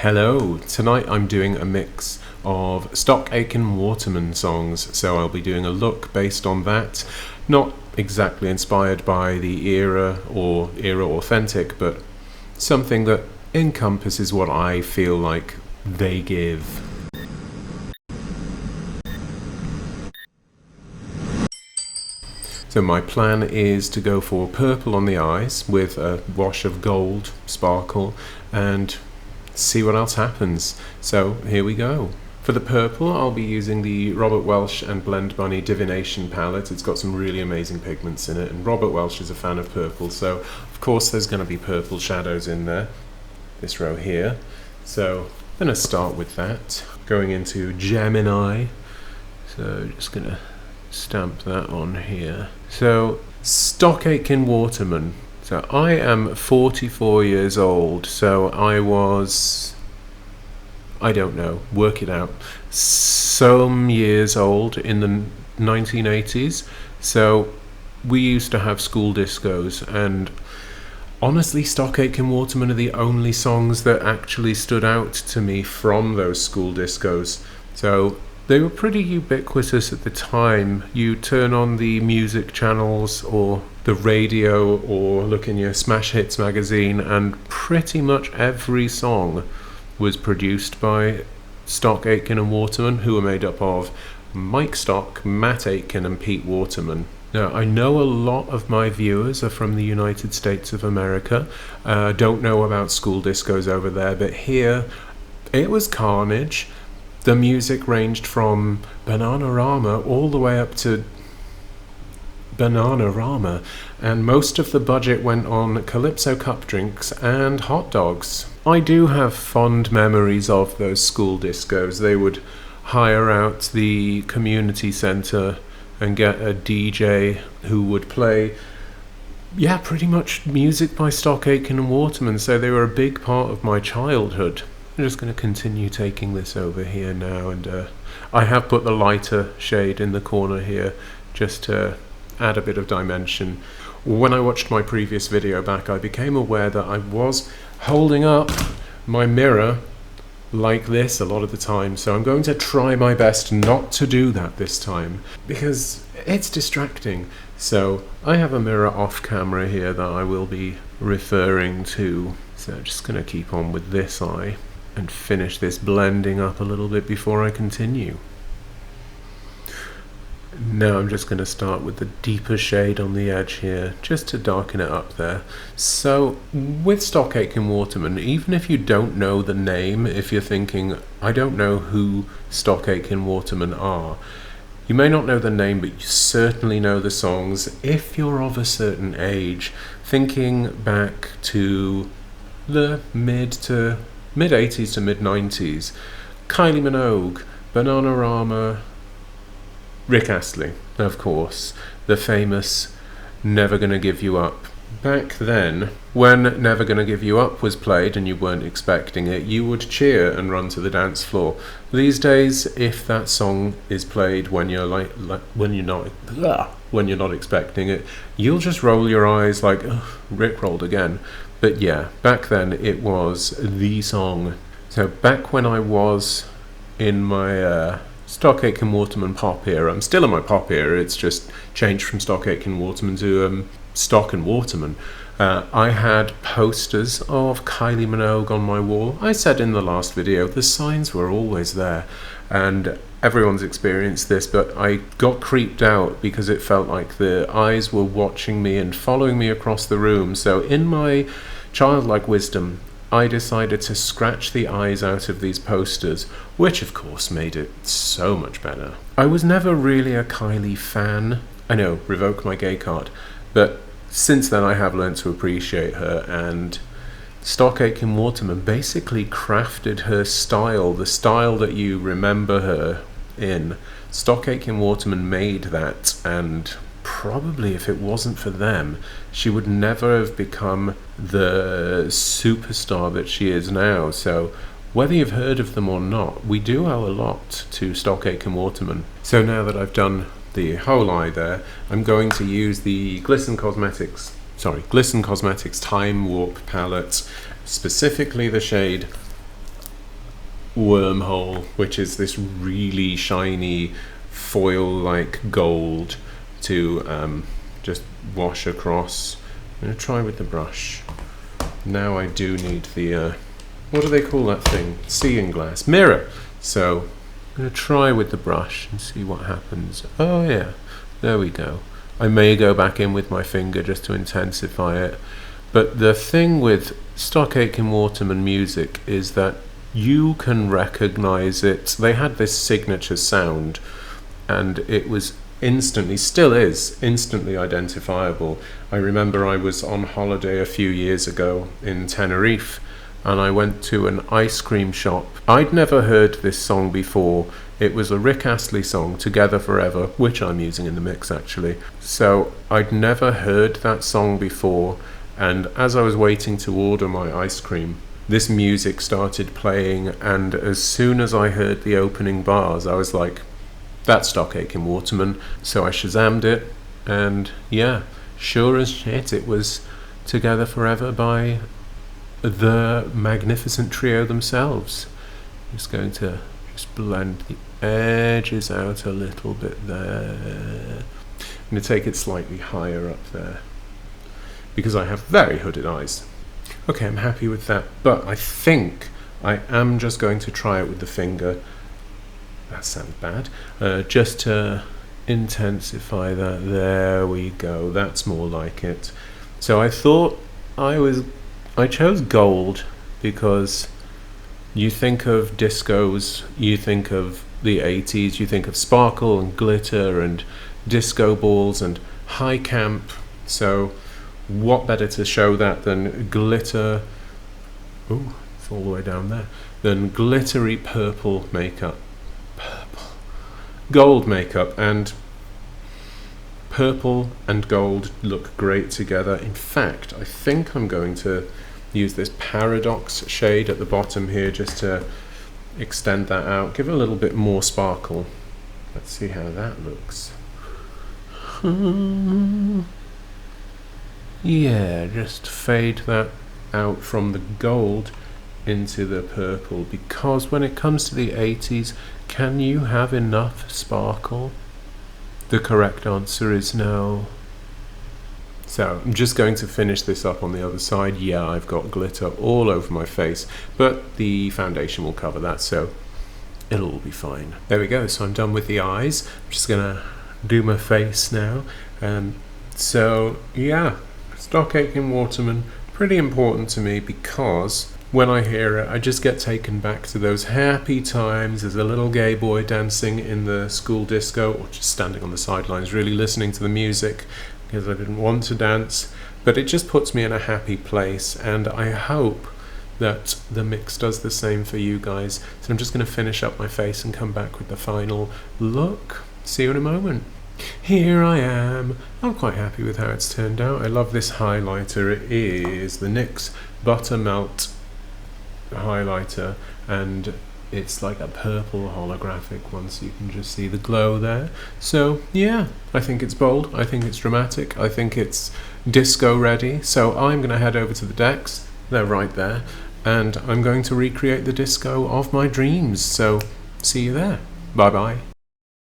Hello, tonight I'm doing a mix of Stock Aitken Waterman songs, so I'll be doing a look based on that. Not exactly inspired by the era or era authentic, but something that encompasses what I feel like they give. So my plan is to go for purple on the eyes with a wash of gold sparkle and see what else happens. So here we go. For the purple, I'll be using the Robert Welsh and Blend Bunny Divination palette. It's got some really amazing pigments in it, and Robert Welsh is a fan of purple, so of course there's going to be purple shadows in there, this row here. So I'm going to start with that. Going into Gemini, so just going to stamp that on here. So Stock Aitken Waterman. So I am 44 years old, so I don't know, work it out, some years old in the 1980s. So we used to have school discos, and honestly, Stock Aitken Waterman are the only songs that actually stood out to me from those school discos. So they were pretty ubiquitous at the time. You turn on the music channels or the radio or look in your Smash Hits magazine, and pretty much every song was produced by Stock Aitken and Waterman, who were made up of Mike Stock, Matt Aitken and Pete Waterman. Now, I know a lot of my viewers are from the United States of America. Don't know about school discos over there, but here it was carnage. The music ranged from Bananarama all the way up to Bananarama, and most of the budget went on Calypso cup drinks and hot dogs. I do have fond memories of those school discos. They would hire out the community centre and get a DJ who would play, pretty much music by Stock Aitken and Waterman, so they were a big part of my childhood. I'm just going to continue taking this over here now, and I have put the lighter shade in the corner here just to add a bit of dimension. When I watched my previous video back, I became aware that I was holding up my mirror like this a lot of the time, so I'm going to try my best not to do that this time because it's distracting. So I have a mirror off camera here that I will be referring to, so I'm just going to keep on with this eye and finish this blending up a little bit before I continue. Now I'm just going to start with the deeper shade on the edge here, just to darken it up there. So with Stock Aitken Waterman, even if you don't know the name, if you're thinking, I don't know who Stock Aitken Waterman are, you may not know the name, but you certainly know the songs. If you're of a certain age, thinking back to the mid 80s to mid 90s, Kylie Minogue, Bananarama, Rick Astley, of course, the famous Never Gonna Give You Up. Back then, when Never Gonna Give You Up was played and you weren't expecting it, you would cheer and run to the dance floor. These days, if that song is played when you're when you're not expecting it, you'll just roll your eyes like, Rick rolled again. But yeah, back then it was the song. So back when I was in my Stock Aitken Waterman pop era, I'm still in my pop era, it's just changed from Stock Aitken Waterman to Stock and Waterman. I had posters of Kylie Minogue on my wall. I said in the last video, the signs were always there, and everyone's experienced this, but I got creeped out because it felt like the eyes were watching me and following me across the room. So in my childlike wisdom, I decided to scratch the eyes out of these posters, which of course made it so much better. I was never really a Kylie fan. I know, revoke my gay card, but since then I have learned to appreciate her, and Stock Aitken Waterman basically crafted her style, the style that you remember her in. Stock Aitken Waterman made that, and probably if it wasn't for them, she would never have become the superstar that she is now. So whether you've heard of them or not, we do owe a lot to Stock Aitken Waterman. So now that I've done the whole eye there, I'm going to use the Glisten Cosmetics Time Warp palette, specifically the shade Wormhole, which is this really shiny foil-like gold to just wash across. I'm going to try with the brush. Now I do need the, what do they call that thing? Seeing glass. Mirror! So I'm going to try with the brush and see what happens. Oh yeah, there we go. I may go back in with my finger just to intensify it. But the thing with Stock Aitken Waterman music is that you can recognize it. They had this signature sound, and it was instantly, still is, instantly identifiable. I remember I was on holiday a few years ago in Tenerife, and I went to an ice cream shop. I'd never heard this song before. It was a Rick Astley song, Together Forever, which I'm using in the mix actually. So I'd never heard that song before, and as I was waiting to order my ice cream, this music started playing, and as soon as I heard the opening bars, I was like, that's Stock Aitken Waterman. So I Shazammed it, and yeah, sure as shit, it was Together Forever by the magnificent trio themselves. I'm just going to just blend the edges out a little bit there. I'm going to take it slightly higher up there because I have very hooded eyes. Okay, I'm happy with that, but I think I am just going to try it with the finger. That sounds bad. Just to intensify that. There we go. That's more like it. So I thought I chose gold because you think of discos, you think of the 80s, you think of sparkle and glitter and disco balls and high camp. So what better to show that than glitter, ooh, it's all the way down there, than glittery purple makeup. Gold makeup, and purple and gold look great together. In fact, I think I'm going to use this Paradox shade at the bottom here just to extend that out, give it a little bit more sparkle. Let's see how that looks. Yeah, just fade that out from the gold into the purple, because when it comes to the 80s, can you have enough sparkle? The correct answer is no. So I'm just going to finish this up on the other side. Yeah, I've got glitter all over my face, but the foundation will cover that, so it'll all be fine. There we go, so I'm done with the eyes. I'm just gonna do my face now. So yeah, Stock Aitken Waterman, pretty important to me because when I hear it, I just get taken back to those happy times as a little gay boy dancing in the school disco, or just standing on the sidelines really listening to the music because I didn't want to dance, but it just puts me in a happy place, and I hope that the mix does the same for you guys. So I'm just going to finish up my face and come back with the final look. See you in a moment. Here I am. I'm quite happy with how it's turned out. I love this highlighter. It is the NYX Buttermelt Highlighter, and it's like a purple holographic one, so you can just see the glow there. So yeah, I think it's bold, I think it's dramatic, I think it's disco ready. So I'm going to head over to the decks, they're right there, and I'm going to recreate the disco of my dreams. So see you there. Bye bye.